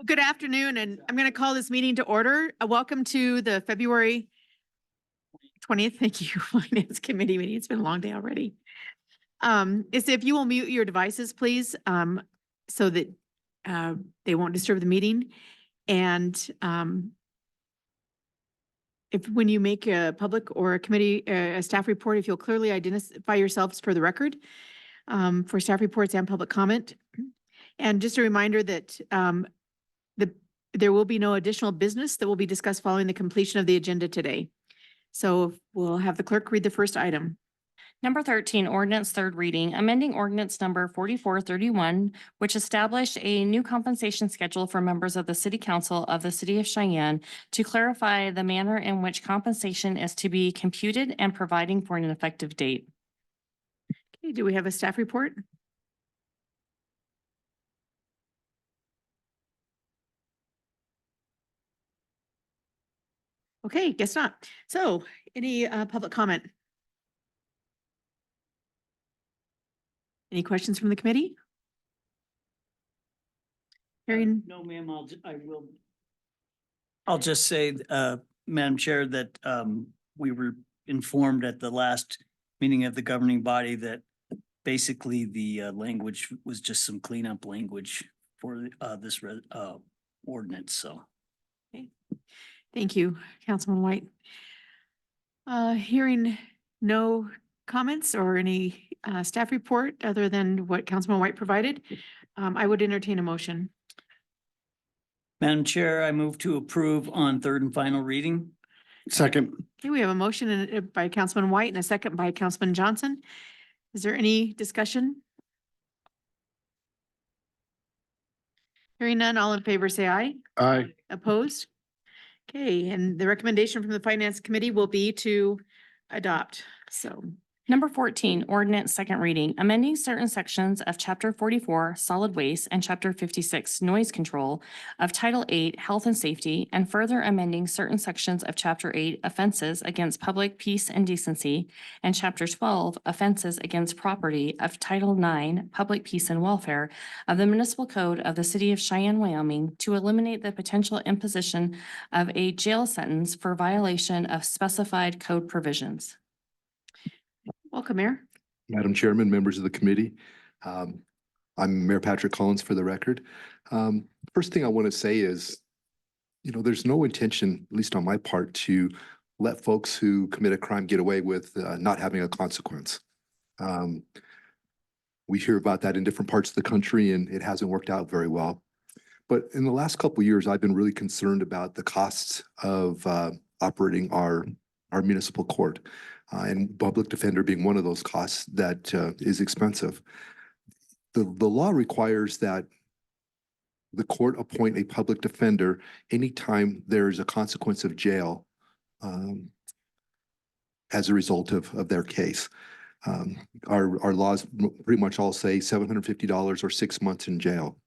Good afternoon, and I'm going to call this meeting to order. Welcome to the February 20th. Thank you, Finance Committee meeting. It's been a long day already. If you will mute your devices, please, so that they won't disturb the meeting. And if when you make a public or a committee, a staff report, if you'll clearly identify yourselves for the record for staff reports and public comment. And just a reminder that there will be no additional business that will be discussed following the completion of the agenda today. So we'll have the clerk read the first item. Number 13, ordinance third reading, amending ordinance number 4431, which established a new compensation schedule for members of the City Council of the City of Cheyenne to clarify the manner in which compensation is to be computed and providing for an effective date. Okay, do we have a staff report? Okay, guess not. So any public comment? Any questions from the committee? Hearing, No, ma'am, I'll just say, Madam Chair, that we were informed at the last meeting of the governing body that basically the language was just some cleanup language for this ordinance, so. thank you, Councilman White. Hearing no comments or any staff report other than what Councilman White provided, I would entertain a motion. Madam Chair, I move to approve on third and final reading. Second. Okay, we have a motion by Councilman White and a second by Councilman Johnson. Is there any discussion? Hearing none, all in favor say aye. Aye. Opposed? Okay, and the recommendation from the Finance Committee will be to adopt, so. Number 14, ordinance second reading, amending certain sections of Chapter 44, Solid Waste, and Chapter 56, Noise Control of Title 8, Health and Safety, and further amending certain sections of Chapter 8, Offenses Against Public Peace and Decency, and Chapter 12, Offenses Against Property of Title 9, Public Peace and Welfare of the Municipal Code of the City of Cheyenne, Wyoming, to eliminate the potential imposition of a jail sentence for violation of specified code provisions. Welcome, Mayor. Madam Chairman, members of the committee. I'm Mayor Patrick Collins for the record. First thing I want to say is, there's no intention, at least on my part, to let folks who commit a crime get away with not having a consequence. We hear about that in different parts of the country, and it hasn't worked out very well. But in the last couple of years, I've been really concerned about the costs of operating our municipal court. And public defender being one of those costs that is expensive. The law requires that the court appoint a public defender anytime there is a consequence of jail as a result of their case. Our laws pretty much all say $750 or 6 months in jail.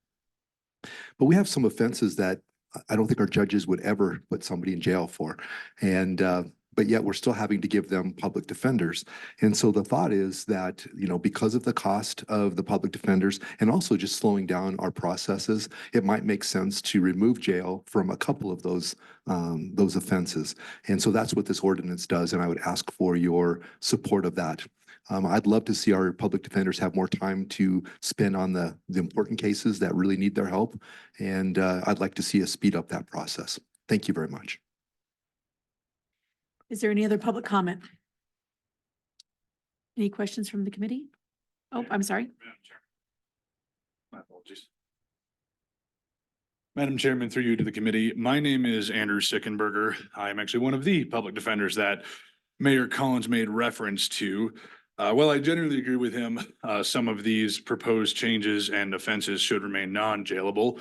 But we have some offenses that I don't think our judges would ever put somebody in jail for. And but yet we're still having to give them public defenders. And so the thought is that, because of the cost of the public defenders and also just slowing down our processes, it might make sense to remove jail from a couple of those offenses. And so that's what this ordinance does. And I would ask for your support of that. I'd love to see our public defenders have more time to spend on the important cases that really need their help. And I'd like to see us speed up that process. Thank you very much. Is there any other public comment? Any questions from the committee? Oh, I'm sorry. Madam Chair. My apologies. Madam Chairman, through you to the committee, my name is Andrew Sickenberger. I'm actually one of the public defenders that Mayor Collins made reference to. Well, I generally agree with him. Some of these proposed changes and offenses should remain non-jailable.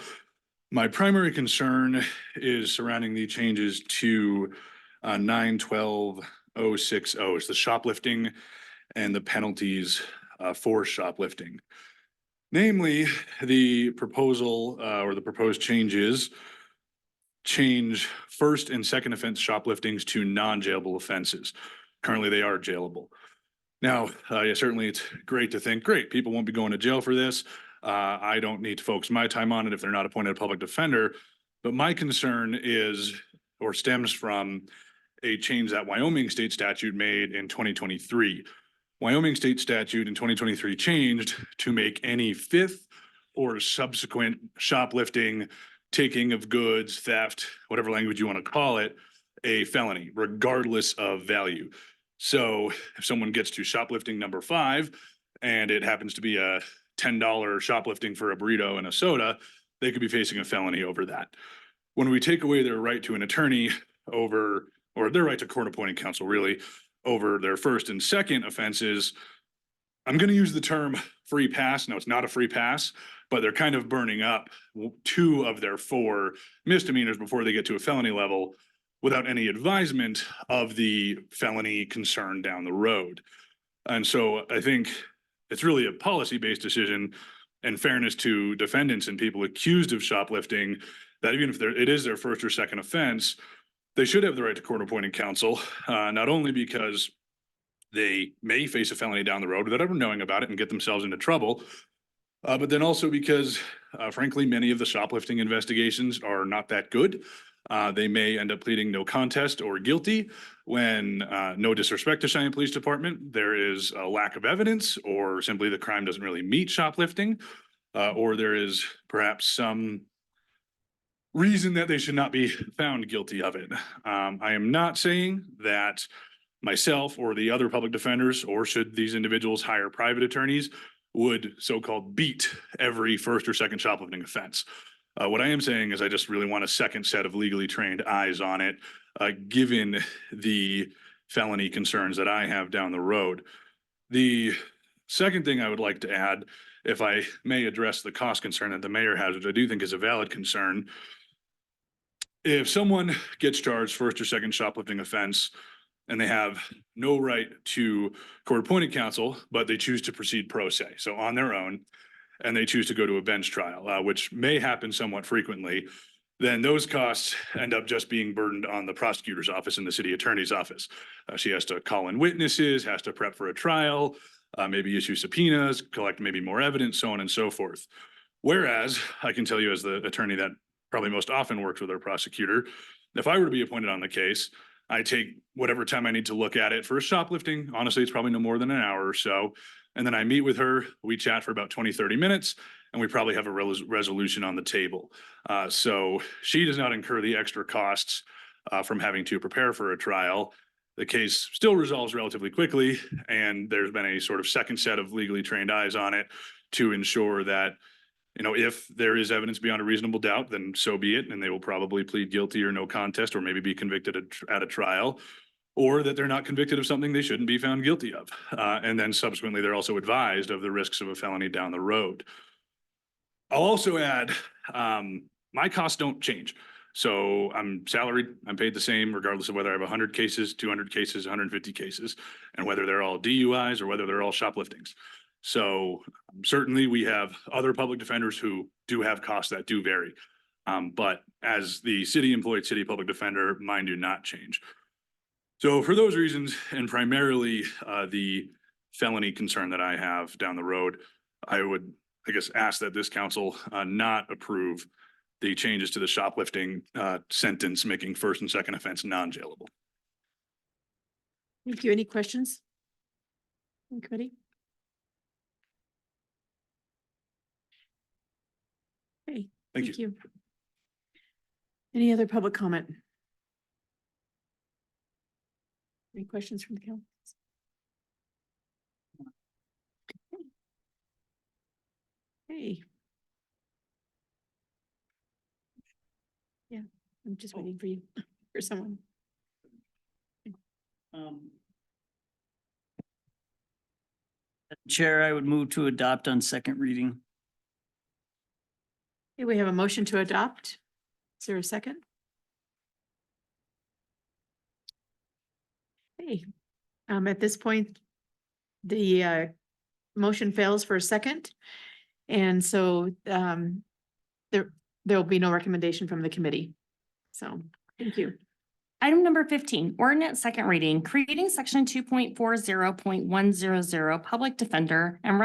My primary concern is surrounding the changes to 912-060. It's the shoplifting and the penalties for shoplifting. Namely, the proposal or the proposed changes change first and second offense shopliftings to non-jailable offenses. Currently, they are jailable. Now, yeah, certainly it's great to think, great, people won't be going to jail for this. I don't need to focus my time on it if they're not appointed a public defender. But my concern is, or stems from, a change that Wyoming state statute made in 2023. Wyoming state statute in 2023 changed to make any fifth or subsequent shoplifting, taking of goods, theft, whatever language you want to call it, a felony, regardless of value. So if someone gets to shoplifting number 5 and it happens to be a $10 shoplifting for a burrito and a soda, they could be facing a felony over that. When we take away their right to an attorney over, or their right to court appointed counsel really, over their first and second offenses, I'm going to use the term free pass. No, it's not a free pass, but they're kind of burning up 2 of their 4 misdemeanors before they get to a felony level without any advisement of the felony concern down the road. And so I think it's really a policy-based decision and fairness to defendants and people accused of shoplifting, that even if it is their first or second offense, they should have the right to court appointed counsel, not only because they may face a felony down the road without ever knowing about it and get themselves into trouble, but then also because, frankly, many of the shoplifting investigations are not that good. They may end up pleading no contest or guilty when, no disrespect to Cheyenne Police Department, there is a lack of evidence, or simply the crime doesn't really meet shoplifting, or there is perhaps some reason that they should not be found guilty of it. I am not saying that myself or the other public defenders, or should these individuals hire private attorneys, would so-called beat every first or second shoplifting offense. What I am saying is I just really want a second set of legally trained eyes on it, given the felony concerns that I have down the road. The second thing I would like to add, if I may address the cost concern that the mayor has, which I do think is a valid concern. If someone gets charged first or second shoplifting offense and they have no right to court-appointed counsel, but they choose to proceed pro se, so on their own, and they choose to go to a bench trial, which may happen somewhat frequently, then those costs end up just being burdened on the prosecutor's office and the city attorney's office. She has to call in witnesses, has to prep for a trial, maybe issue subpoenas, collect maybe more evidence, so on and so forth. Whereas I can tell you, as the attorney that probably most often works with our prosecutor, if I were to be appointed on the case, I take whatever time I need to look at it for shoplifting. Honestly, it's probably no more than an hour or so. And then I meet with her, we chat for about 20, 30 minutes, and we probably have a resolution on the table. So she does not incur the extra costs from having to prepare for a trial. The case still resolves relatively quickly, and there's been a sort of second set of legally trained eyes on it to ensure that, you know, if there is evidence beyond a reasonable doubt, then so be it, and they will probably plead guilty or no contest, or maybe be convicted at a trial, or that they're not convicted of something they shouldn't be found guilty of. And then subsequently, they're also advised of the risks of a felony down the road. I'll also add, my costs don't change. So I'm salaried, I'm paid the same regardless of whether I have 100 cases, 200 cases, 150 cases, and whether they're all DUIs or whether they're all shopliftings. So certainly we have other public defenders who do have costs that do vary. But as the city employed city public defender, mine do not change. So for those reasons, and primarily the felony concern that I have down the road, I would, I guess, ask that this council not approve the changes to the shoplifting sentence, making first and second offense non-jailable. Thank you. Any questions? Anybody? Okay, Thank thank you. you. Any other public comment? Any questions from the council? Hey. Yeah, I'm just waiting for you, for someone. Chair, I would move to adopt on second reading. Okay, we have a motion to adopt. Is there a second? Hey, at this point, the motion fails for a second. And so there will be no recommendation from the committee. So, thank you. Item number 15, ordinance second reading, creating section 2.40.100, public defender and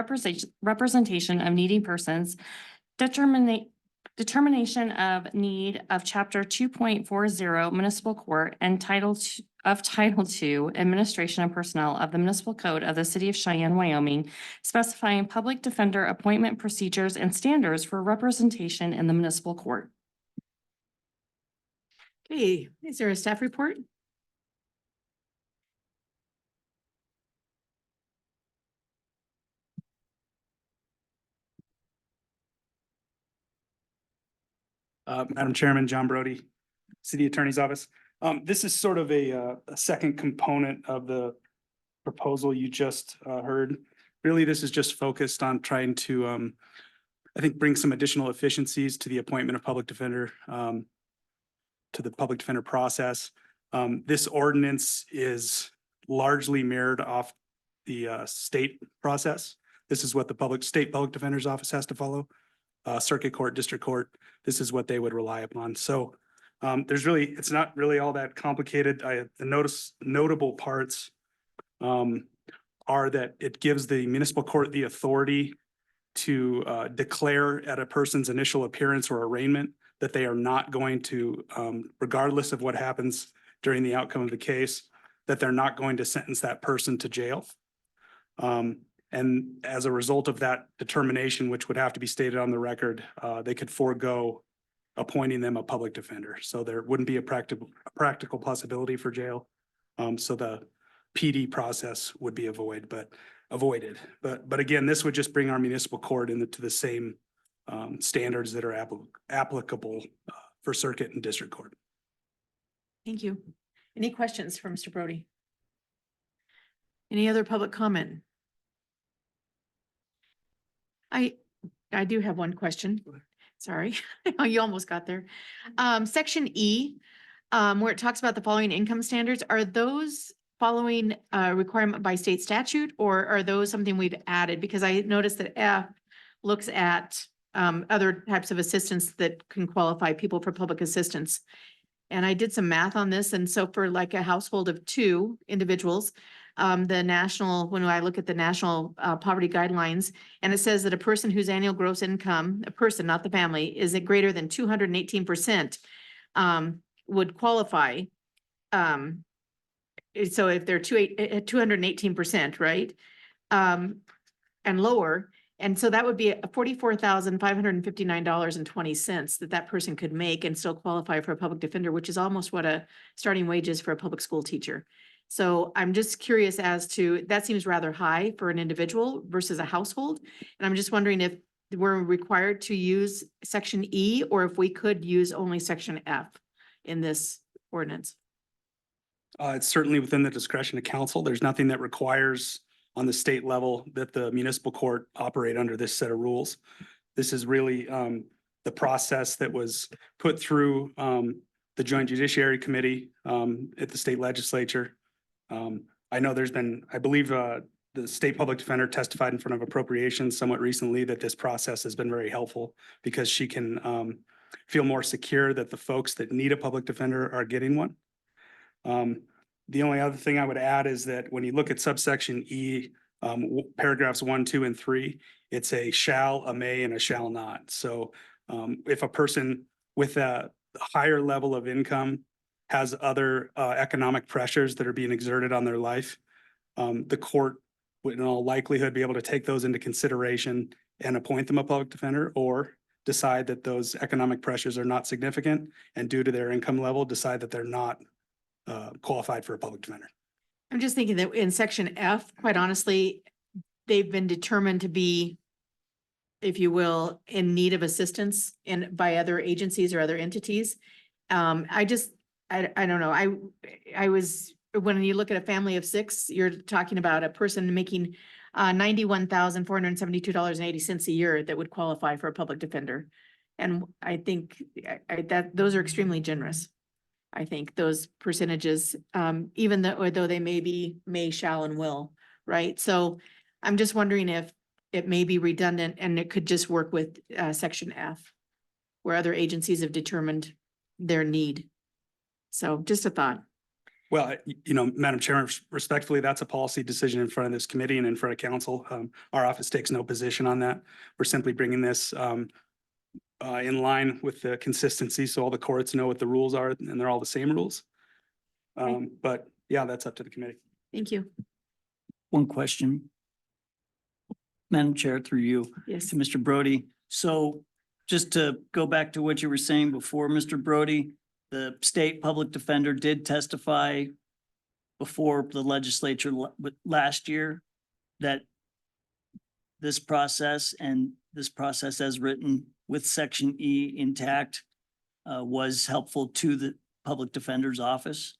representation of needy persons, determination of need of chapter 2.40 municipal court and title II, administration and personnel of the municipal code of the city of Cheyenne, Wyoming, specifying public defender appointment procedures and standards for representation in the municipal court. Okay, is there a staff report? Madam Chairman, John Brody, City Attorney's Office. This is sort of a second component of the proposal you just heard. Really, this is just focused on trying to, I think, bring some additional efficiencies to the appointment of public defender, to the public defender process. This ordinance is largely mirrored off the state process. This is what the state public defender's office has to follow. Circuit court, district court, this is what they would rely upon. So it's not really all that complicated. The notable parts are that it gives the municipal court the authority to declare at a person's initial appearance or arraignment that they are not going to, regardless of what happens during the outcome of the case, that they're not going to sentence that person to jail. And as a result of that determination, which would have to be stated on the record, they could forego appointing them a public defender. So there wouldn't be a practical possibility for jail. So the PD process would be avoided. But again, this would just bring our municipal court into the same standards that are applicable for circuit and district court. Thank you. Any questions for Mr. Brody? Any other public comment? I do have one question. Sorry, you almost got there. Section E, where it talks about the following income standards, are those following requirement by state statute, or are those something we've added? Because I noticed that F looks at other types of assistance that can qualify people for public assistance. And I did some math on this, and so for like a household of 2 individuals, when I look at the national poverty guidelines, and it says that a person whose annual gross income, a person, not the family, is greater than 218%, would qualify. So if they're 218%, right? And lower, and so that would be $44,559.20 that person could make and still qualify for a public defender, which is almost what a starting wage is for a public school teacher. So I'm just curious as to, that seems rather high for an individual versus a household. And I'm just wondering if we're required to use section E, or if we could use only section F in this ordinance. It's certainly within the discretion of council. There's nothing that requires on the state level that the municipal court operate under this set of rules. This is really the process that was put through the Joint Judiciary Committee at the state legislature. I know I believe the state public defender testified in front of appropriations somewhat recently that this process has been very helpful because she can feel more secure that the folks that need a public defender are getting one. The only other thing I would add is that when you look at subsection E, paragraphs 1, 2, and 3, it's a shall, a may, and a shall not. So if a person with a higher level of income has other economic pressures that are being exerted on their life, the court would in all likelihood be able to take those into consideration and appoint them a public defender, or decide that those economic pressures are not significant and due to their income level, decide that they're not qualified for a public defender. I'm just thinking that in section F, quite honestly, they've been determined to be, if you will, in need of assistance by other agencies or other entities. I don't know. When you look at a family of 6, you're talking about a person making $91,472.80 a year that would qualify for a public defender. And I think that those are extremely generous. I think those percentages, even though they may, shall, and will, right? So I'm just wondering if it may be redundant and it could just work with section F, where other agencies have determined their need. So just a thought. Well, Madam Chair, respectfully, that's a policy decision in front of this committee and in front of council. Our office takes no position on that. We're simply bringing this in line with the consistency, so all the courts know what the rules are and they're all the same rules. But yeah, that's up to the committee. Thank you. One question. Madam Chair, through you Yes. to Mr. Brody. So just to go back to what you were saying before, Mr. Brody, the state public defender did testify before the legislature last year that this process as written with Section E intact was helpful to the public defender's office.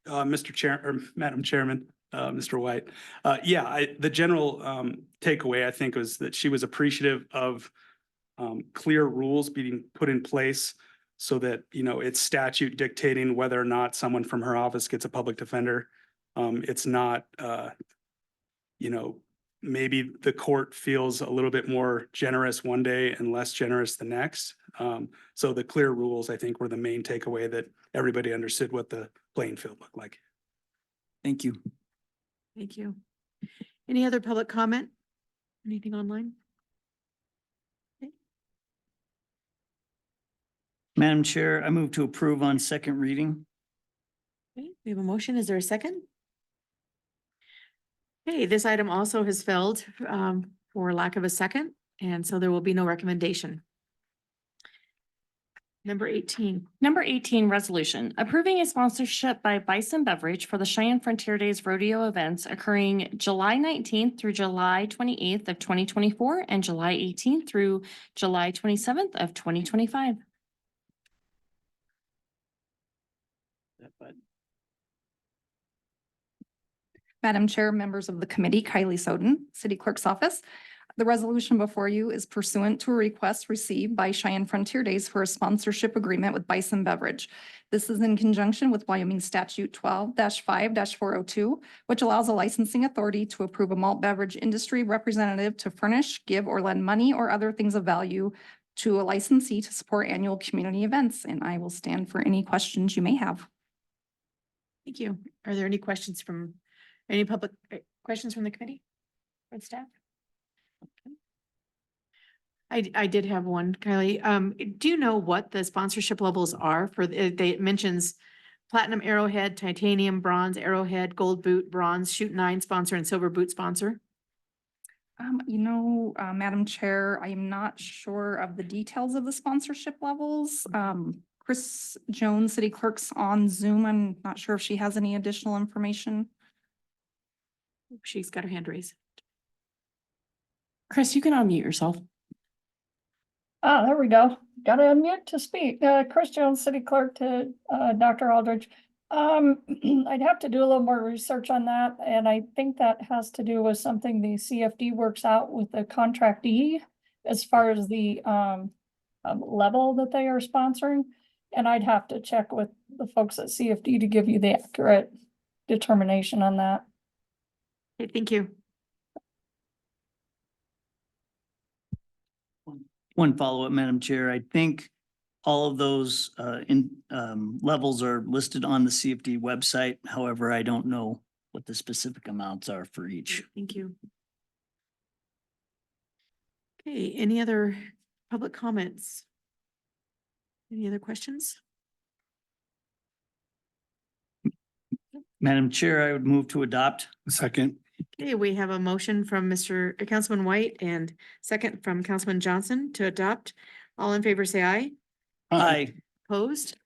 Mr. Chair, or Madam Chairman, Mr. White. The general takeaway, I think, was that she was appreciative of clear rules being put in place so that, it's statute dictating whether or not someone from her office gets a public defender. It's not, maybe the court feels a little bit more generous one day and less generous the next. So the clear rules, I think, were the main takeaway, that everybody understood what the playing field looked like. Thank you. Thank you. Any other public comment? Anything online? Madam Chair, I move to approve on second reading. Okay, we have a motion. Is there a second? Okay, this item also has failed for lack of a second, and so there will be no recommendation. Number 18. Number 18, resolution approving a sponsorship by Bison Beverage for the Cheyenne Frontier Days rodeo events occurring July 19th through July 28th of 2024 and July 18th through July 27th of 2025. Madam Chair, members of the committee, Kylie Soden, City Clerk's Office. The resolution before you is pursuant to a request received by Cheyenne Frontier Days for a sponsorship agreement with Bison Beverage. This is in conjunction with Wyoming Statute 12-5-402, which allows a licensing authority to approve a malt beverage industry representative to furnish, give, or lend money or other things of value to a licensee to support annual community events. And I will stand for any questions you may have. Thank you. Are there any questions from, any public questions from the committee or staff? I did have one, Kylie. Do you know what the sponsorship levels are for, it mentions platinum arrowhead, titanium, bronze arrowhead, gold boot, bronze, shoot 9 sponsor, and silver boot sponsor? Madam Chair, I am not sure of the details of the sponsorship levels. Chris Jones, City Clerk's on Zoom. I'm not sure if she has any additional information. She's got her hand raised. Chris, you can unmute yourself. Ah, there we go. Got to unmute to speak. Chris Jones, City Clerk, to Dr. Aldridge. I'd have to do a little more research on that, and I think that has to do with something the CFD works out with the contractee as far as the level that they are sponsoring. And I'd have to check with the folks at CFD to give you the accurate determination on that. Okay, thank you. One follow-up, Madam Chair. I think all of those levels are listed on the CFD website. However, I don't know what the specific amounts are for each. Thank you. Okay, any other public comments? Any other questions? Madam Chair, I would move to adopt. Second. Okay, we have a motion from Councilman White and second from Councilman Johnson to adopt. All in favor, say aye. Aye. Opposed?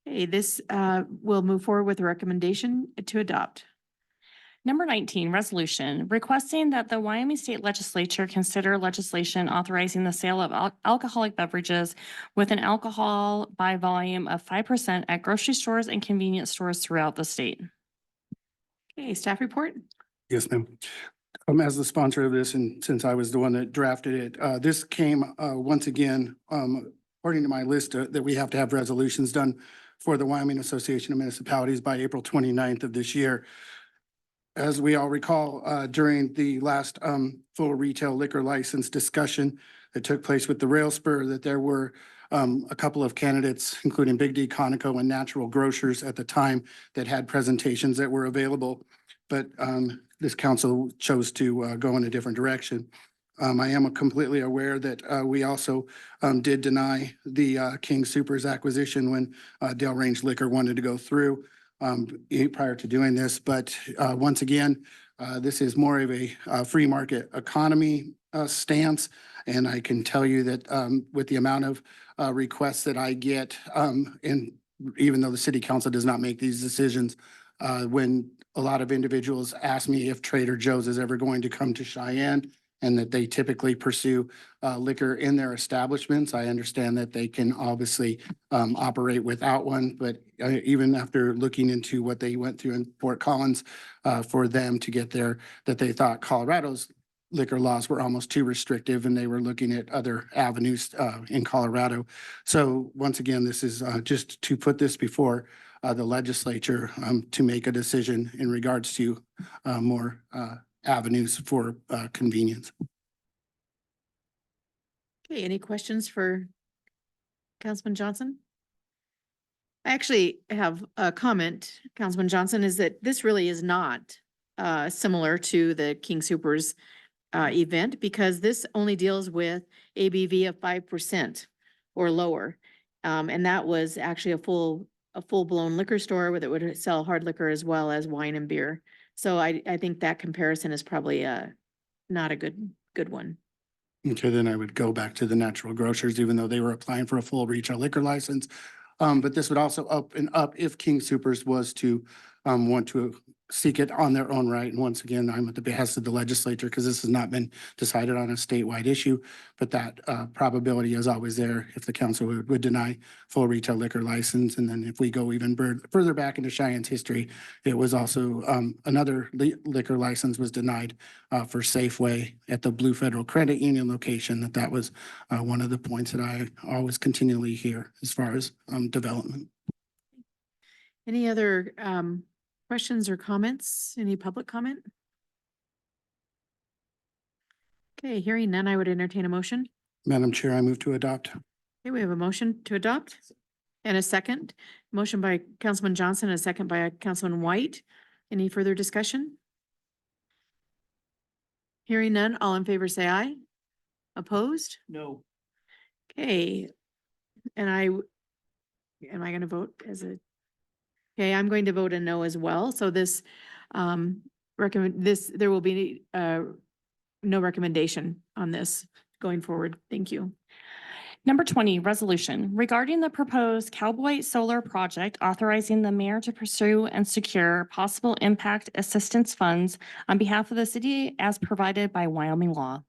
Okay, this will move forward with a recommendation to adopt. Number 19, resolution requesting that the Wyoming State Legislature consider legislation authorizing the sale of alcoholic beverages with an alcohol by volume of 5% at grocery stores and convenience stores throughout the state. Okay, staff report? Yes, ma'am. As the sponsor of this, and since I was the one that drafted it, this came once again, according to my list that we have to have resolutions done for the Wyoming Association of Municipalities by April 29th of this year. as we all recall, during the last full retail liquor license discussion that took place with the Rail Spur, that there were a couple of candidates, including Big D, Conoco, and Natural Grocers at the time that had presentations that were available. But this council chose to go in a different direction. I am completely aware that we also did deny the King Soopers acquisition when Dale Range Liquor wanted to go through prior to doing this. But once again, this is more of a free market economy stance. And I can tell you that with the amount of requests that I get, and even though the city council does not make these decisions, when a lot of individuals ask me if Trader Joe's is ever going to come to Cheyenne, and that they typically pursue liquor in their establishments. I understand that they can obviously operate without one, but even after looking into what they went through in Fort Collins for them to get there, that they thought Colorado's liquor laws were almost too restrictive and they were looking at other avenues in Colorado. So once again, this is just to put this before the legislature to make a decision in regards to more avenues for convenience. Okay, any questions for Councilman Johnson? I actually have a comment, Councilman Johnson, is that this really is not similar to the King Soopers event, because this only deals with ABV of 5% or lower. And that was actually a full-blown liquor store where it would sell hard liquor as well as wine and beer. So I think that comparison is probably not a good one. Okay, then I would go back to the Natural Grocers, even though they were applying for a full retail liquor license. But this would also up if King Soopers was to want to seek it on their own right. And once again, I'm at the behest of the legislature because this has not been decided on a statewide issue. But that probability is always there if the council would deny full retail liquor license. And then if we go even further back into Cheyenne's history, it was also another liquor license was denied for Safeway at the Blue Federal Credit Union location. That was one of the points that I always continually hear as far as development. Any other questions or comments? Any public comment? Okay, hearing none, I would entertain a motion. Madam Chair, I move to adopt. Okay, we have a motion to adopt and a second. Motion by Councilman Johnson, a second by Councilman White. Any further discussion? Hearing none, all in favor say aye. Opposed? No. Okay, and am I going to vote as a? Okay, I'm going to vote a no as well. So this, there will be no recommendation on this going forward. Thank you. Number 20, resolution regarding the proposed Cowboy Solar project authorizing the mayor to pursue and secure possible impact assistance funds on behalf of the city as provided by Wyoming law.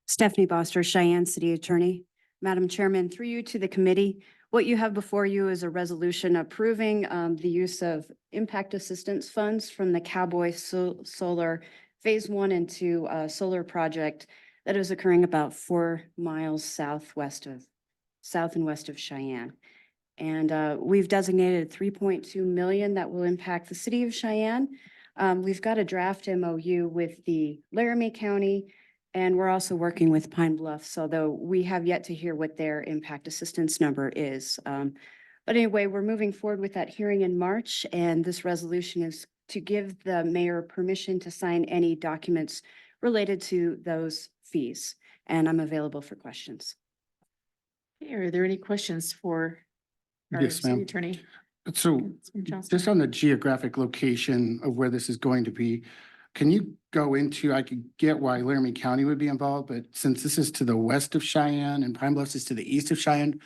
Stephanie Boster, Cheyenne City Attorney. Madam Chairman, through you to the committee, what you have before you is a resolution approving the use of impact assistance funds from the Cowboy Solar Phase 1 and 2 solar project that is occurring about 4 miles south and west of Cheyenne. And we've designated 3.2 million that will impact the city of Cheyenne. We've got a draft MOU with the Laramie County, and we're also working with Pine Bluff, although we have yet to hear what their impact assistance number is. But anyway, we're moving forward with that hearing in March, and this resolution is to give the mayor permission to sign any documents related to those fees. And I'm available for questions. Okay, are there any questions for our Yes, city ma'am. attorney? So Councilman Johnson? just on the geographic location of where this is going to be, can you go into, I could get why Laramie County would be involved, but since this is to the west of Cheyenne and Pine Bluffs is to the east of Cheyenne,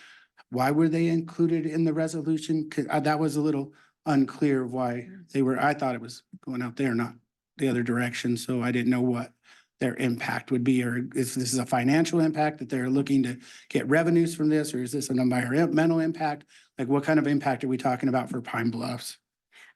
why were they included in the resolution? That was a little unclear why they were, I thought it was going out there, not the other direction. So I didn't know what their impact would be, or if this is a financial impact that they're looking to get revenues from this, or is this an environmental impact? Like what kind of impact are we talking about for Pine Bluffs?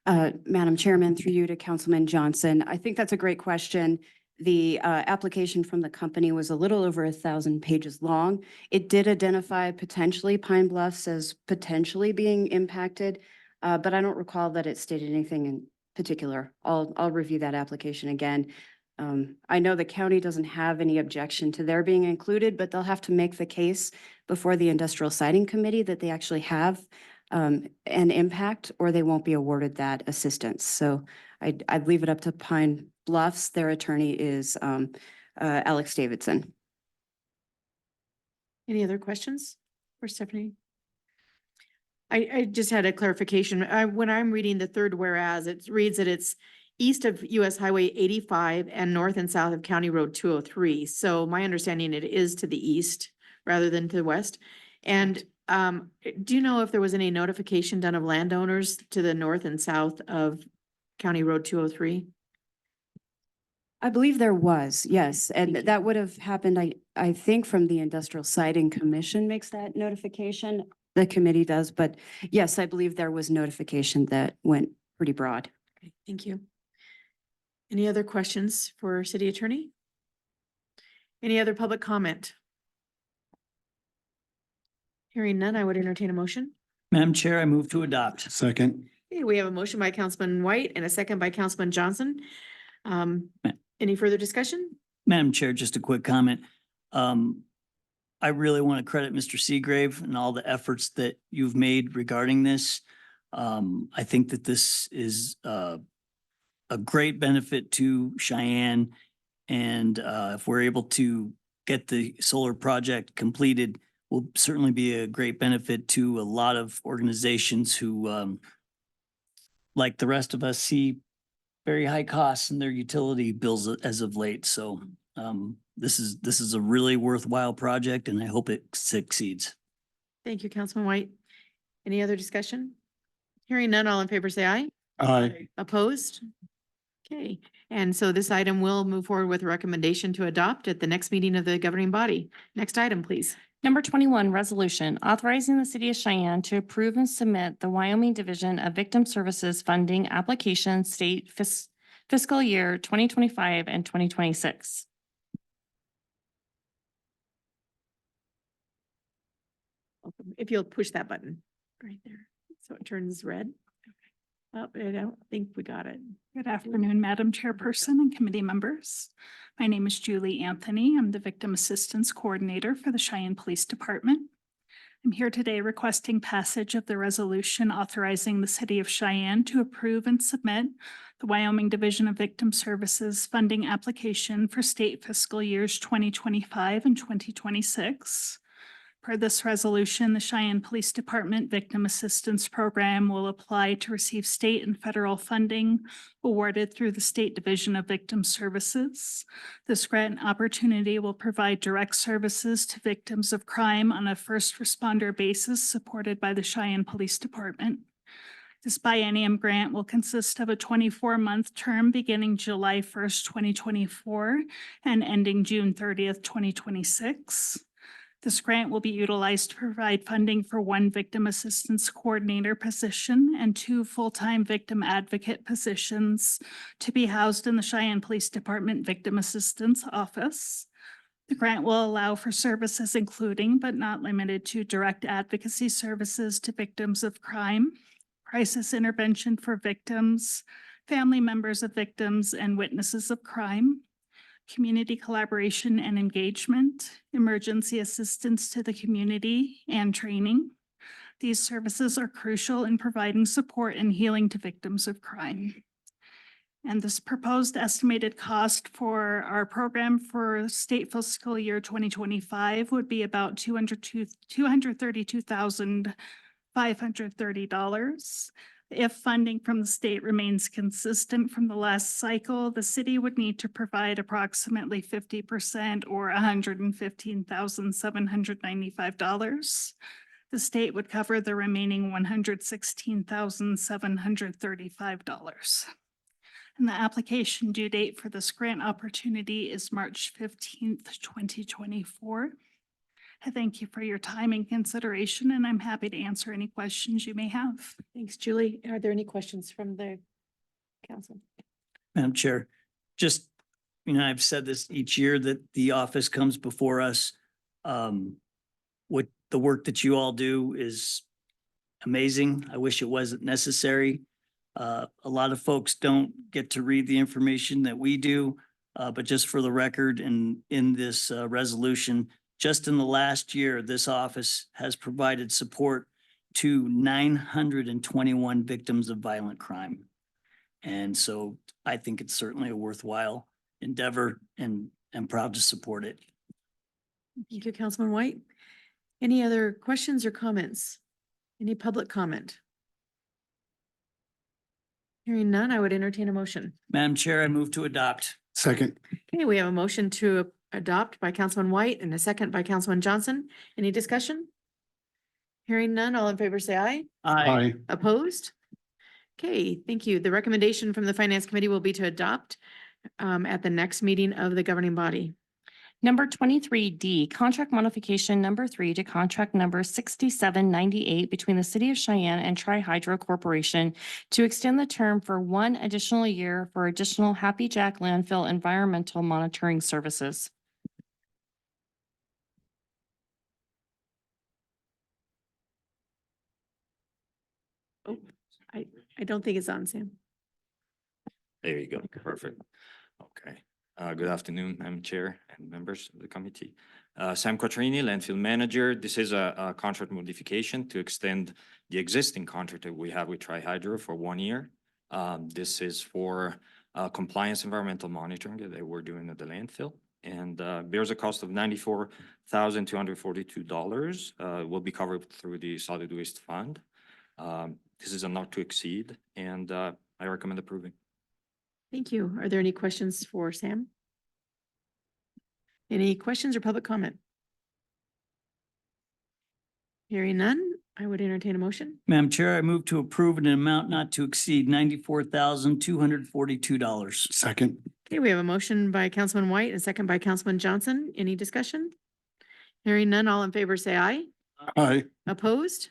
Madam Chairman, through you to Councilman Johnson, I think that's a great question. The application from the company was a little over 1,000 pages long. It did identify potentially Pine Bluffs as potentially being impacted, but I don't recall that it stated anything in particular. I'll review that application again. I know the county doesn't have any objection to their being included, but they'll have to make the case before the Industrial Siting Committee that they actually have an impact, or they won't be awarded that assistance. So I'd leave it up to Pine Bluffs. Their attorney is Alex Davidson. Any other questions for Stephanie? I just had a clarification. When I'm reading the third whereas, it reads that it's east of US Highway 85 and north and south of County Road 203. So my understanding, it is to the east rather than to the west. And do you know if there was any notification done of landowners to the north and south of County Road 203? I believe there was, yes, and that would have happened, I think, from the Industrial Siting Commission makes that notification. The committee does, but yes, I believe there was notification that went pretty broad. Okay, thank you. Any other questions for city attorney? Any other public comment? Hearing none, I would entertain a motion. Madam Chair, I move to adopt. Second. Okay, we have a motion by Councilman White and a second by Councilman Johnson. Any further discussion? Madam Chair, just a quick comment. I really want to credit Mr. Seagrave and all the efforts that you've made regarding this. I think that this is a great benefit to Cheyenne. And if we're able to get the solar project completed, will certainly be a great benefit to a lot of organizations who, like the rest of us, see very high costs in their utility bills as of late. So this is a really worthwhile project, and I hope it succeeds. Thank you, Councilman White. Any other discussion? Hearing none, all in favor say aye. Aye. Opposed? Okay, and so this item will move forward with a recommendation to adopt at the next meeting of the governing body. Next item, please. Number 21, resolution authorizing the city of Cheyenne to approve and submit the Wyoming Division of Victim Services funding application state fiscal year 2025 and 2026. If you'll push that button right there, so it turns red. Oh, I don't think we got it. Good afternoon, Madam Chairperson and committee members. My name is Julie Anthony. I'm the Victim Assistance Coordinator for the Cheyenne Police Department. I'm here today requesting passage of the resolution authorizing the city of Cheyenne to approve and submit the Wyoming Division of Victim Services funding application for state fiscal years 2025 and 2026. Per this resolution, the Cheyenne Police Department Victim Assistance Program will apply to receive state and federal funding awarded through the State Division of Victim Services. This grant opportunity will provide direct services to victims of crime on a first responder basis supported by the Cheyenne Police Department. This biennium grant will consist of a 24-month term beginning July 1st, 2024 and ending June 30th, 2026. This grant will be utilized to provide funding for one victim assistance coordinator position and 2 full-time victim advocate positions to be housed in the Cheyenne Police Department Victim Assistance Office. The grant will allow for services including, but not limited to, direct advocacy services to victims of crime, crisis intervention for victims, family members of victims, and witnesses of crime, community collaboration and engagement, emergency assistance to the community, and training. These services are crucial in providing support and healing to victims of crime. And this proposed estimated cost for our program for state fiscal year 2025 would be about $232,530. If funding from the state remains consistent from the last cycle, the city would need to provide approximately 50% or $115,795. The state would cover the remaining $116,735. And the application due date for this grant opportunity is March 15th, 2024. I thank you for your time and consideration, and I'm happy to answer any questions you may have. Thanks, Julie. Are there any questions from the council? Madam Chair, just I've said this each year that the office comes before us. What the work that you all do is amazing. I wish it wasn't necessary. A lot of folks don't get to read the information that we do. But just for the record, and in this resolution, just in the last year, this office has provided support to 921 victims of violent crime. And so I think it's certainly a worthwhile endeavor, and I'm proud to support it. Thank you, Councilman White. Any other questions or comments? Any public comment? Hearing none, I would entertain a motion. Madam Chair, I move to adopt. Second. Okay, we have a motion to adopt by Councilman White and a second by Councilman Johnson. Any discussion? Hearing none, all in favor say aye. Aye. Opposed? Okay, thank you. The recommendation from the Finance Committee will be to adopt at the next meeting of the governing body. Number 23D, contract modification number 3 to contract number 6798 between the City of Cheyenne and Tri-Hydro Corporation to extend the term for 1 additional year for additional Happy Jack landfill environmental monitoring services. Oh, I don't think it's on, Sam. There you go. Perfect. Okay. Good afternoon, Madam Chair and members of the committee. Sam Quattrini, landfill manager. This is a contract modification to extend the existing contract that we have with Tri-Hydro for 1 year. This is for compliance environmental monitoring that we're doing at the landfill. And bears a cost of $94,242. Will be covered through the solid waste fund. This is a not to exceed, and I recommend approving. Thank you. Are there any questions for Sam? Any questions or public comment? Hearing none, I would entertain a motion. Madam Chair, I move to approve an amount not to exceed $94,242. Second. Okay, we have a motion by Councilman White and a second by Councilman Johnson. Any discussion? Hearing none, all in favor say aye. Aye. Opposed?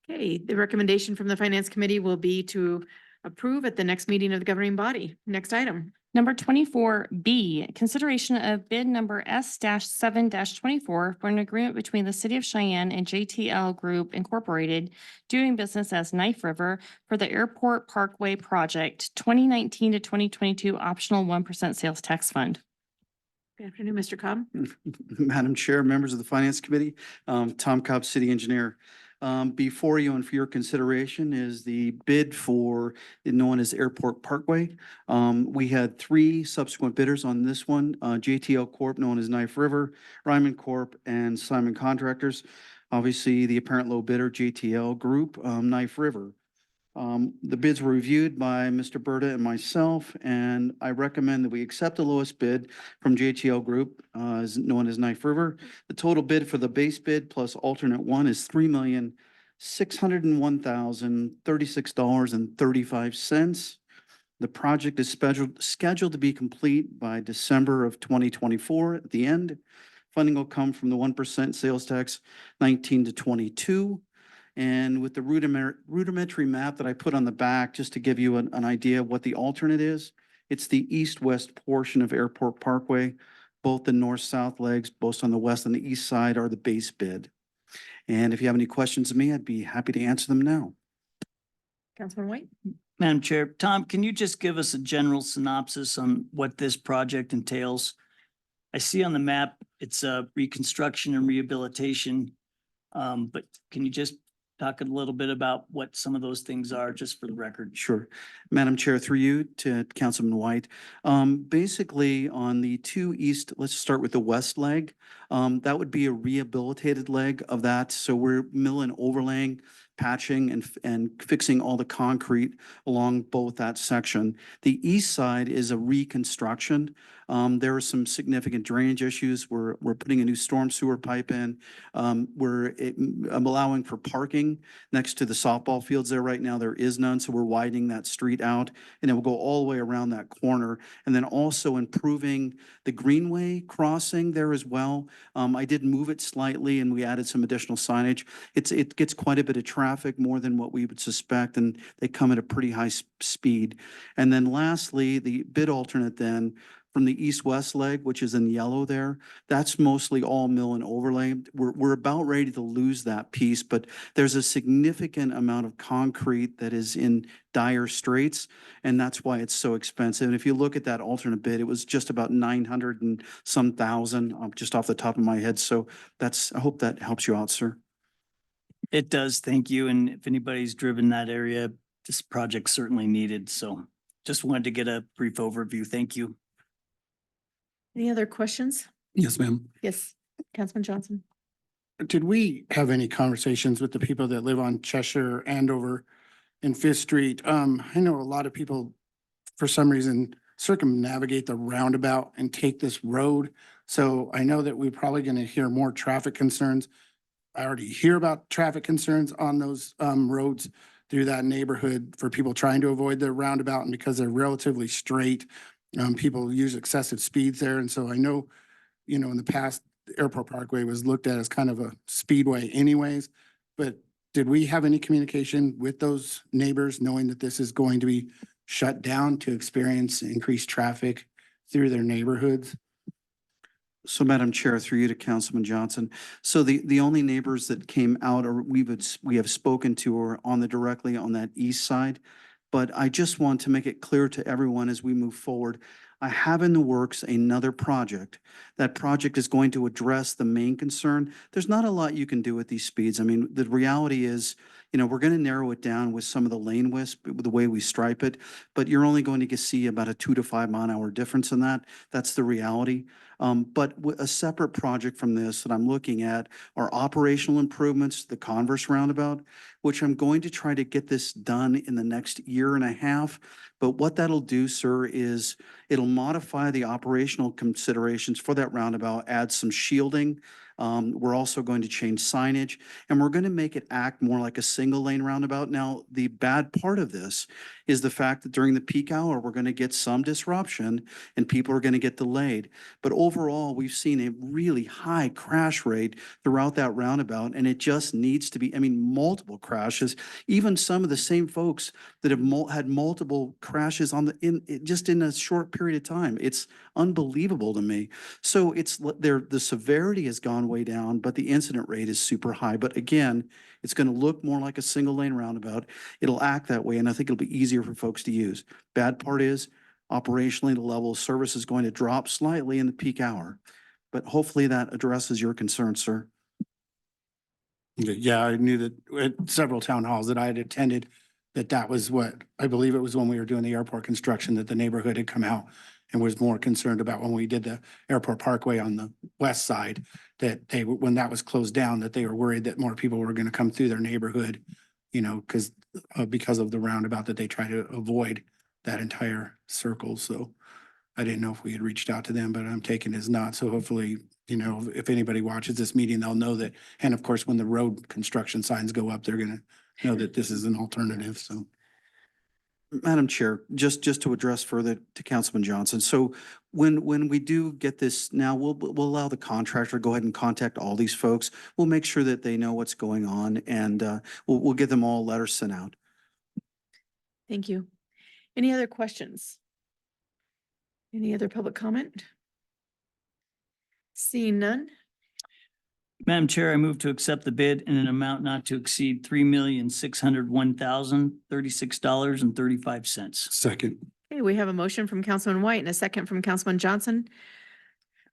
Okay, the recommendation from the Finance Committee will be to approve at the next meeting of the governing body. Next item. Number 24B, consideration of bid number S-7-24 for an agreement between the City of Cheyenne and JTL Group Incorporated, doing business as Knife River for the Airport Parkway Project, 2019 to 2022 optional 1% sales tax fund. Good afternoon, Mr. Cobb. Madam Chair, members of the Finance Committee, Tom Cobb, City Engineer. Before you and for your consideration is the bid for known as Airport Parkway. We had 3 subsequent bidders on this one, JTL Corp., known as Knife River, Ryman Corp., and Simon Contractors. Obviously, the apparent low bidder, JTL Group, Knife River. The bids were reviewed by Mr. Berta and myself, and I recommend that we accept the lowest bid from JTL Group, known as Knife River. The total bid for the base bid plus alternate one is $3,601,036.35. The project is scheduled to be complete by December of 2024 at the end. Funding will come from the 1% sales tax 19 to 22. And with the rudimentary map that I put on the back, just to give you an idea of what the alternate is, it's the east-west portion of Airport Parkway. Both the north-south legs, both on the west and the east side, are the base bid. And if you have any questions of me, I'd be happy to answer them now. Councilman White? Madam Chair, Tom, can you just give us a general synopsis on what this project entails? I see on the map, it's a reconstruction and rehabilitation. But can you just talk a little bit about what some of those things are, just for the record? Sure. Madam Chair, through you to Councilman White. Basically on the 2 east, let's start with the west leg. That would be a rehabilitated leg of that. So we're mill and overlaying, patching and fixing all the concrete along both that section. The east side is a reconstruction. There are some significant drainage issues. We're putting a new storm sewer pipe in. I'm allowing for parking next to the softball fields there right now. There is none, so we're widening that street out, and it will go all the way around that corner. And then also improving the greenway crossing there as well. I did move it slightly, and we added some additional signage. It gets quite a bit of traffic, more than what we would suspect, and they come at a pretty high speed. And then lastly, the bid alternate then from the east-west leg, which is in yellow there, that's mostly all mill and overlay. We're about ready to lose that piece, but there's a significant amount of concrete that is in dire straits, and that's why it's so expensive. And if you look at that alternate bid, it was just about 900 and some thousand, just off the top of my head. So I hope that helps you out, sir. It does, thank you. And if anybody's driven that area, this project's certainly needed. So just wanted to get a brief overview. Thank you. Any other questions? Yes, ma'am. Yes, Councilman Johnson. Did we have any conversations with the people that live on Cheshire, Andover and Fifth Street? I know a lot of people, for some reason, circumnavigate the roundabout and take this road. So I know that we're probably going to hear more traffic concerns. I already hear about traffic concerns on those roads through that neighborhood for people trying to avoid the roundabout, and because they're relatively straight, people use excessive speeds there. And so I know, in the past, the Airport Parkway was looked at as kind of a speedway anyways. But did we have any communication with those neighbors, knowing that this is going to be shut down to experience increased traffic through their neighborhoods? So Madam Chair, through you to Councilman Johnson. So the only neighbors that came out or we have spoken to are directly on that east side. But I just want to make it clear to everyone as we move forward, I have in the works another project. That project is going to address the main concern. There's not a lot you can do with these speeds. I mean, the reality is, we're going to narrow it down with some of the lane wisp, the way we stripe it, but you're only going to see about a 2 to 5 mile an hour difference in that. That's the reality. But a separate project from this that I'm looking at are operational improvements to the Converse roundabout, which I'm going to try to get this done in the next year and a half. But what that'll do, sir, is it'll modify the operational considerations for that roundabout, add some shielding. We're also going to change signage, and we're going to make it act more like a single lane roundabout. Now, the bad part of this is the fact that during the peak hour, we're going to get some disruption and people are going to get delayed. But overall, we've seen a really high crash rate throughout that roundabout, and it just needs to be, multiple crashes. Even some of the same folks that have had multiple crashes just in a short period of time. It's unbelievable to me. So the severity has gone way down, but the incident rate is super high. But again, it's going to look more like a single lane roundabout. It'll act that way, and I think it'll be easier for folks to use. Bad part is operationally, the level of service is going to drop slightly in the peak hour, but hopefully that addresses your concern, sir. Yeah, I knew that at several town halls that I had attended, that was what, I believe it was when we were doing the airport construction, that the neighborhood had come out and was more concerned about when we did the Airport Parkway on the west side, that when that was closed down, that they were worried that more people were going to come through their neighborhood, because of the roundabout, that they try to avoid that entire circle. So I didn't know if we had reached out to them, but I'm taking it as not. So hopefully, if anybody watches this meeting, they'll know that. And of course, when the road construction signs go up, they're going to know that this is an alternative. So. Madam Chair, just to address further to Councilman Johnson. So when we do get this now, we'll allow the contractor to go ahead and contact all these folks. We'll make sure that they know what's going on, and we'll get them all letters sent out. Thank you. Any other questions? Any other public comment? Seeing none? Madam Chair, I move to accept the bid in an amount not to exceed $3,601,036.35. Second. Okay, we have a motion from Councilman White and a second from Councilman Johnson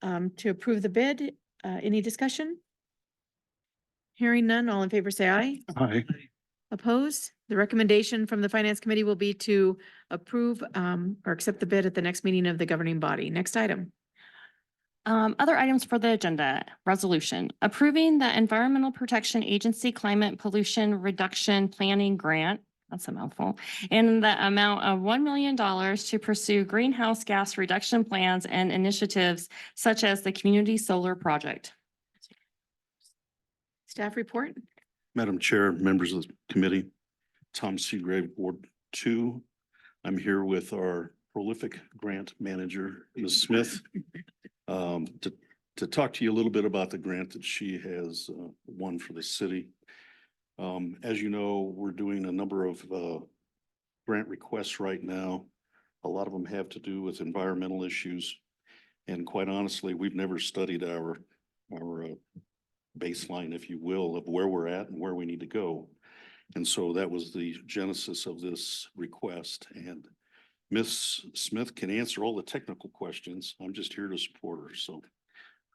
to approve the bid. Any discussion? Hearing none, all in favor say aye. Aye. Opposed? The recommendation from the Finance Committee will be to approve or accept the bid at the next meeting of the governing body. Next item. Other items for the agenda, resolution, approving the Environmental Protection Agency Climate Pollution Reduction Planning Grant, that's a mouthful, in the amount of $1 million to pursue greenhouse gas reduction plans and initiatives such as the Community Solar Project. Staff report. Madam Chair, members of the committee, Tom Seagrave, Ward 2. I'm here with our prolific grant manager, Ms. Smith, to talk to you a little bit about the grant that she has won for the city. As you know, we're doing a number of grant requests right now. A lot of them have to do with environmental issues. And quite honestly, we've never studied our baseline, if you will, of where we're at and where we need to go. And so that was the genesis of this request. And Ms. Smith can answer all the technical questions. I'm just here to support her. So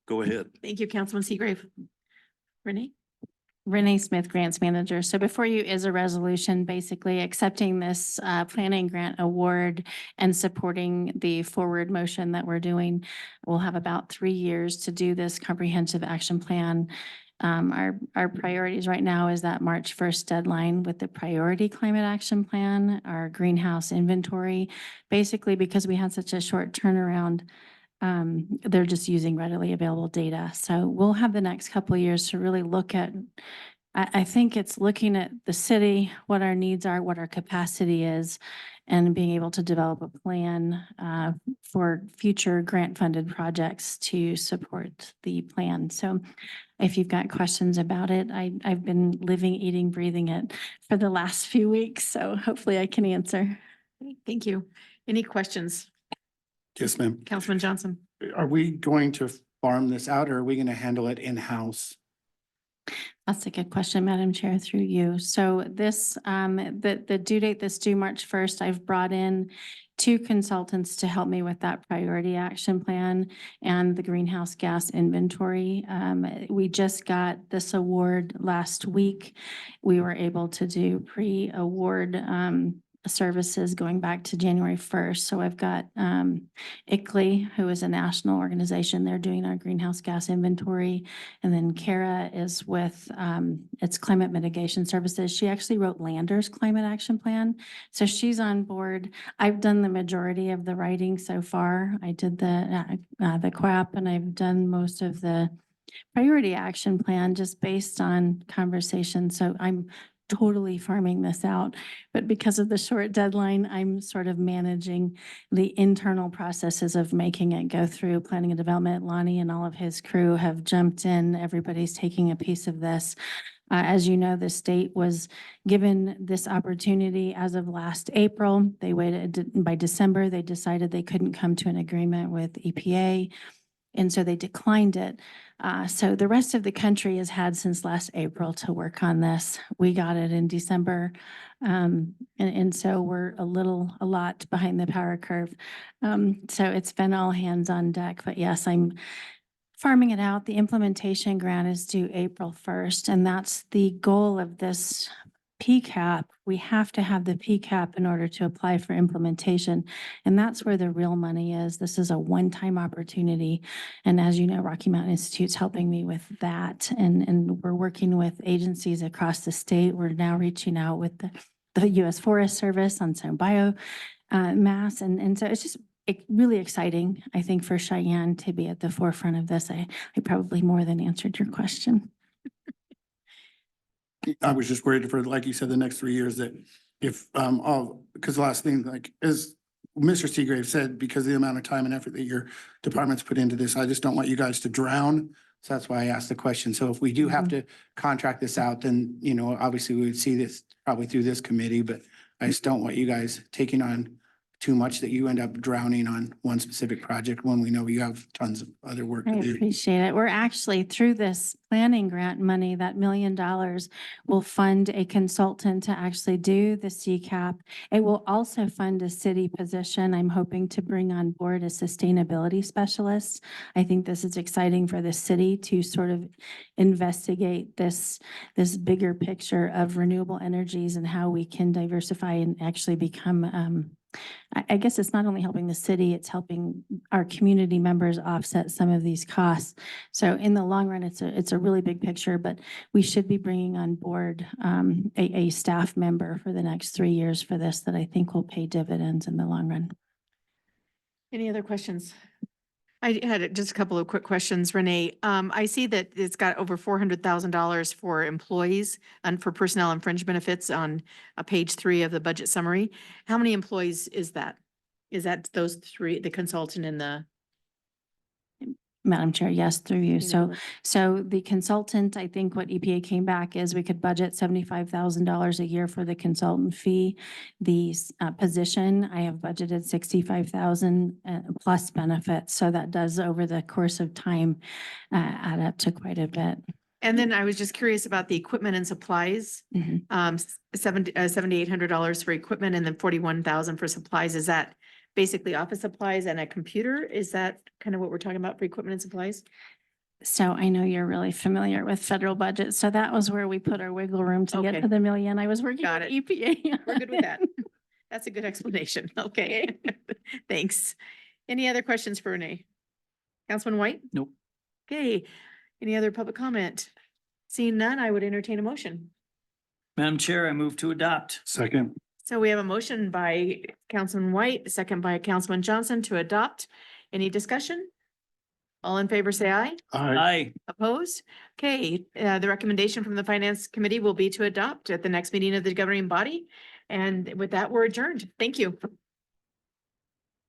go ahead. Thank you, Councilman Seagrave. Renee? Renee Smith, Grants Manager. So before you is a resolution basically accepting this planning grant award and supporting the forward motion that we're doing. We'll have about 3 years to do this comprehensive action plan. Our priorities right now is that March 1st deadline with the priority climate action plan, our greenhouse inventory, basically because we had such a short turnaround. They're just using readily available data. So we'll have the next couple of years to really look at, I think it's looking at the city, what our needs are, what our capacity is, and being able to develop a plan for future grant-funded projects to support the plan. So if you've got questions about it, I've been living, eating, breathing it for the last few weeks, so hopefully I can answer. Thank you. Any questions? Yes, ma'am. Councilman Johnson? Are we going to farm this out or are we going to handle it in-house? That's a good question, Madam Chair, through you. So this, the due date, this due March 1st, I've brought in 2 consultants to help me with that priority action plan and the greenhouse gas inventory. We just got this award last week. We were able to do pre-award services going back to January 1st. So I've got ICLEI, who is a national organization. They're doing our greenhouse gas inventory. And then Kara is with its climate mitigation services. She actually wrote Lander's climate action plan. So she's on board. I've done the majority of the writing so far. I did the QAP and I've done most of the priority action plan just based on conversation. So I'm totally farming this out, but because of the short deadline, I'm sort of managing the internal processes of making it go through planning and development. Lonnie and all of his crew have jumped in. Everybody's taking a piece of this. As you know, the state was given this opportunity as of last April. They waited by December. They decided they couldn't come to an agreement with EPA. And so they declined it. So the rest of the country has had since last April to work on this. We got it in December. And so we're a lot behind the power curve. So it's been all hands on deck, but yes, I'm farming it out. The implementation grant is due April 1st, and that's the goal of this PCAP. We have to have the PCAP in order to apply for implementation. And that's where the real money is. This is a one-time opportunity. And as you know, Rocky Mountain Institute's helping me with that. And we're working with agencies across the state. We're now reaching out with the U.S. Forest Service on some biomass. And so it's just really exciting, I think, for Cheyenne to be at the forefront of this. I probably more than answered your question. I was just worried for, like you said, the next 3 years that if, because the last thing, like, as Mr. Seagrave said, because of the amount of time and effort that your department's put into this, I just don't want you guys to drown. So that's why I asked the question. So if we do have to contract this out, then, you know, obviously we would see this probably through this committee, but I just don't want you guys taking on too much that you end up drowning on one specific project when we know you have tons of other work I to do. appreciate it. We're actually, through this planning grant money, that $1 million will fund a consultant to actually do the CCAP. It will also fund a city position. I'm hoping to bring on board a sustainability specialist. I think this is exciting for the city to sort of investigate this bigger picture of renewable energies and how we can diversify and actually become I guess it's not only helping the city, it's helping our community members offset some of these costs. So in the long run, it's a really big picture, but we should be bringing on board a staff member for the next 3 years for this that I think will pay dividends in the long run. Any other questions? I had just a couple of quick questions, Renee. I see that it's got over $400,000 for employees and for personnel and fringe benefits on page 3 of the budget summary. How many employees is that? Is that those 3, the consultant and the Madam Chair, yes, through you. So, Unanimous. so the consultant, I think what EPA came back is we could budget $75,000 a year for the consultant fee. The position, I have budgeted 65,000 plus benefits. So that does over the course of time add up to quite a bit. And then I was just curious about the equipment and supplies. Mhm. $7,800 for equipment and then 41,000 for supplies. Is that basically office supplies and a computer? Is that kind of what we're talking about for equipment and supplies? So I know you're really familiar with federal budget. So that was where we put our wiggle room to Okay. get to the million. I was working Got with it. EPA. We're good with that. That's a good explanation. Okay. Thanks. Any other questions for Renee? Councilman White? Nope. Okay. Any other public comment? Seeing none, I would entertain a motion. Madam Chair, I move to adopt. Second. So we have a motion by Councilman White, a second by Councilman Johnson to adopt. Any discussion? All in favor, say aye. Aye. Opposed? Okay, the recommendation from the Finance Committee will be to adopt at the next meeting of the governing body. And with that, we're adjourned. Thank you.